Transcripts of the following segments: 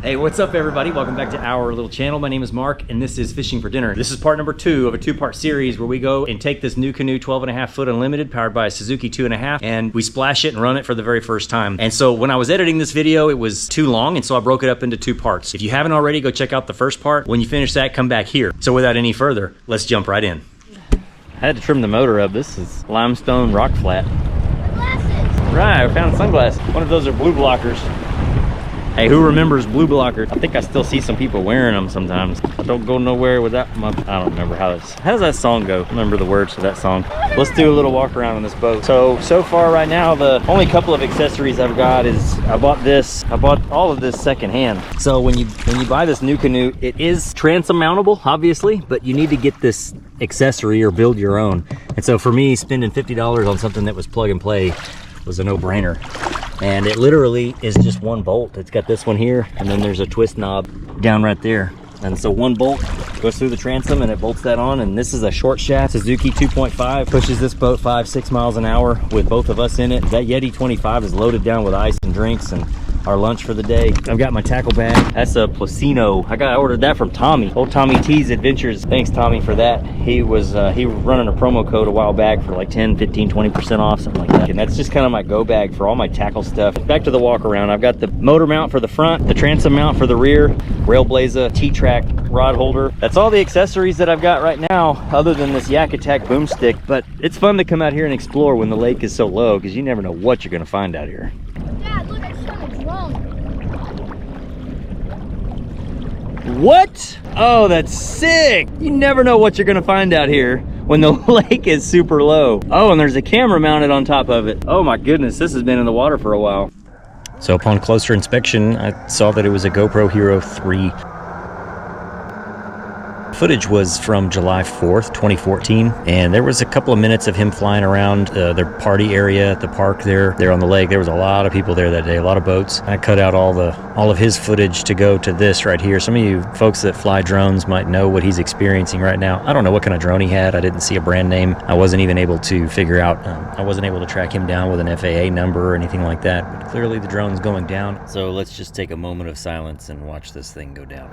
Hey, what's up everybody? Welcome back to our little channel. My name is Mark and this is Fishing for Dinner. This is part number 2 of a 2-part series where we go and take this Nucanoe 12.5 foot Unlimited powered by a Suzuki 2.5 and we splash it and run it for the very first time. And so when I was editing this video, it was too long and so I broke it up into 2 parts. If you haven't already, go check out the first part. When you finish that, come back here. So without any further, let's jump right in. I had to trim the motor up. This is limestone rock flat. Glasses. Right, I found sunglasses. One of those are blue blockers. Hey, who remembers blue blockers? I think I still see some people wearing them sometimes. I don't go nowhere without my... I don't remember how does that song go? I remember the words to that song. Let's do a little walk around on this boat. So far right now, the only couple of accessories I've got is I bought all of this secondhand. So when you buy this Nucanoe, it is transom mountable, obviously, but you need to get this accessory or build your own. And so for me, spending $50 on something that was plug and play was a no-brainer. And it literally is just one bolt. It's got this one here, and then there's a twist knob down right there. And so one bolt goes through the transom and it bolts that on. And this is a short shaft Suzuki 2.5. Pushes this boat 5-6 miles an hour with both of us in it. That Yeti 25 is loaded down with ice and drinks and our lunch for the day. I've got my tackle bag. That's a Placino. I ordered that from Tommy. Old Tommy T's Adventures. Thanks Tommy for that. He was running a promo code a while back for like 10, 15, 20% off, something like that. And that's just kind of my go bag for all my tackle stuff. Back to the walk around. I've got the motor mount for the front, the transom mount for the rear, Railblazer T-Track rod holder. That's all the accessories that I've got right now, other than this Yak Attack boomstick. But it's fun to come out here and explore when the lake is so low, because you never know what you're gonna find out here. Dad, look, I just found a drone. What? Oh, that's sick. You never know what you're gonna find out here when the lake is super low. Oh, and there's a camera mounted on top of it. Oh my goodness, this has been in the water for a while. So upon closer inspection, I saw that it was a GoPro Hero 3. Footage was from July 4th, 2014, and there was a couple of minutes of him flying around their party area at the park there on the lake. There was a lot of people there that day, a lot of boats. I cut out all of his footage to go to this right here. Some of you folks that fly drones might know what he's experiencing right now. I don't know what kind of drone he had. I didn't see a brand name. I wasn't even able to figure out, I wasn't able to track him down with an FAA number or anything like that, but clearly the drone's going down. So let's just take a moment of silence and watch this thing go down.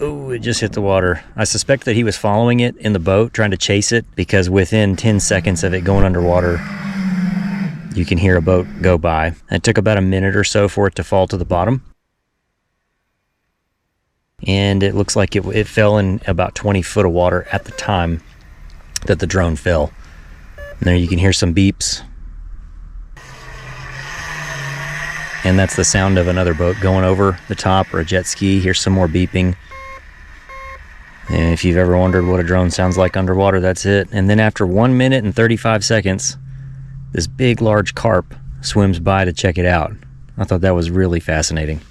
Oh, it just hit the water. I suspect that he was following it in the boat, trying to chase it, because within 10 seconds of it going underwater, you can hear a boat go by. It took about a minute or so for it to fall to the bottom. And it looks like it fell in about 20 foot of water at the time that the drone fell. And there you can hear some beeps. And that's the sound of another boat going over the top, or a jet ski. Here's some more beeping. And if you've ever wondered what a drone sounds like underwater, that's it. And then after 1 minute and 35 seconds, this big, large carp swims by to check it out. I thought that was really fascinating.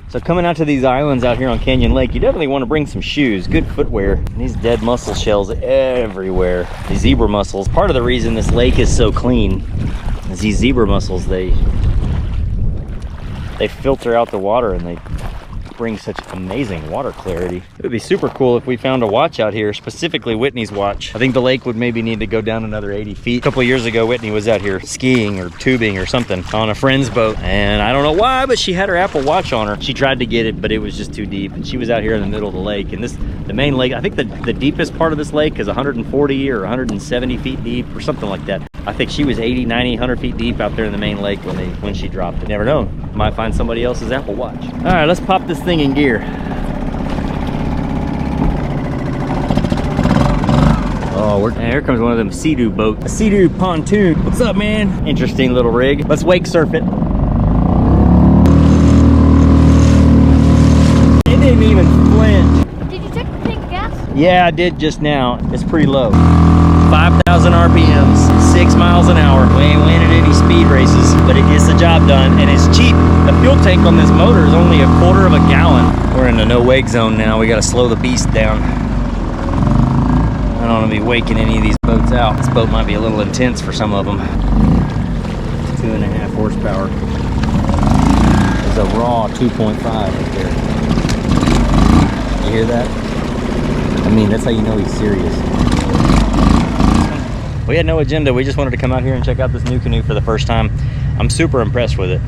So coming out to these islands out here on Canyon Lake, you definitely want to bring some shoes, good footwear. And these dead mussel shells everywhere. These zebra mussels. Part of the reason this lake is so clean is these zebra mussels, they filter out the water and they bring such amazing water clarity. It would be super cool if we found a watch out here, specifically Whitney's watch. I think the lake would maybe need to go down another 80 feet. A couple of years ago, Whitney was out here skiing or tubing or something on a friend's boat. And I don't know why, but she had her Apple Watch on her. She tried to get it, but it was just too deep. And she was out here in the middle of the lake. And the main lake, I think the deepest part of this lake is 140 or 170 feet deep or something like that. I think she was 80, 90, 100 feet deep out there in the main lake when she dropped it. Never know. Might find somebody else's Apple Watch. All right, let's pop this thing in gear. Oh, here comes one of them Sea-Doo boats. A Sea-Doo pontoon. What's up, man? Interesting little rig. Let's wake surf it. It didn't even flinch. Did you check the tank of gas? Yeah, I did just now. It's pretty low. 5,000 RPMs, 6 miles an hour. We ain't winning any speed races, but it gets the job done, and it's cheap. The fuel tank on this motor is only 1/4 of a gallon. We're in the no wake zone now. We gotta slow the beast down. I don't want to be waking any of these boats out. This boat might be a little intense for some of them. 2.5 horsepower. There's a raw 2.5 right there. You hear that? I mean, that's how you know he's serious. We had no agenda. We just wanted to come out here and check out this Nucanoe for the first time. I'm super impressed with it.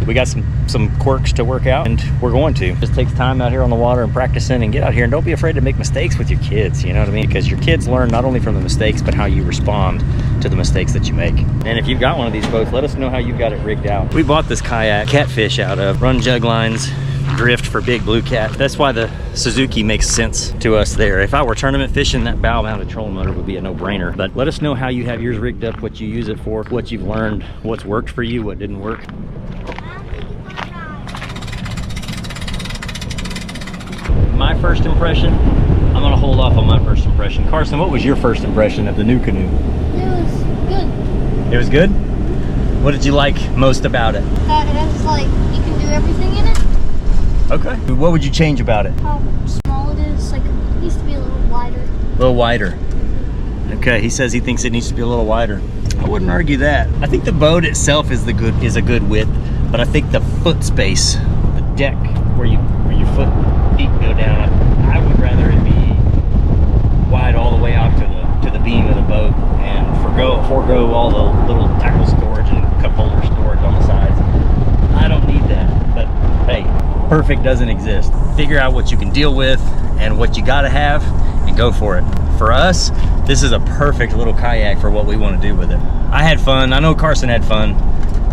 We got some quirks to work out, and we're going to. It just takes time out here on the water and practicing, and get out here and don't be afraid to make mistakes with your kids, you know what I mean? Because your kids learn not only from the mistakes, but how you respond to the mistakes that you make. And if you've got one of these boats, let us know how you've got it rigged out. We bought this kayak catfish out of, run jug lines, drift for big blue cat. That's why the Suzuki makes sense to us there. If I were tournament fishing, that bow mounted trolling motor would be a no-brainer. But let us know how you have yours rigged up, what you use it for, what you've learned, what's worked for you, what didn't work. My first impression, I'm gonna hold off on my first impression. Carson, what was your first impression of the Nucanoe? It was good. It was good? What did you like most about it? It has like, you can do everything in it. Okay. What would you change about it? How small it is. Like, it needs to be a little wider. A little wider. Okay, he says he thinks it needs to be a little wider. I wouldn't argue that. I think the boat itself is a good width, but I think the foot space, the deck where your feet go down, I would rather it be wide all the way out to the beam of the boat and forego all the little tackle storage and cup holder storage on the sides. I don't need that, but hey, perfect doesn't exist. Figure out what you can deal with and what you gotta have and go for it. For us, this is a perfect little kayak for what we want to do with it. I had fun. I know Carson had fun.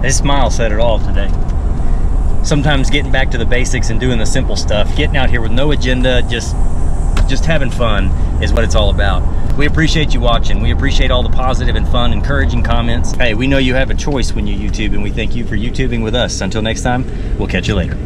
His smile said it all today. Sometimes getting back to the basics and doing the simple stuff, getting out here with no agenda, just having fun is what it's all about. We appreciate you watching. We appreciate all the positive and fun, encouraging comments. Hey, we know you have a choice when you YouTube, and we thank you for YouTubing with us. Until next time, we'll catch you later.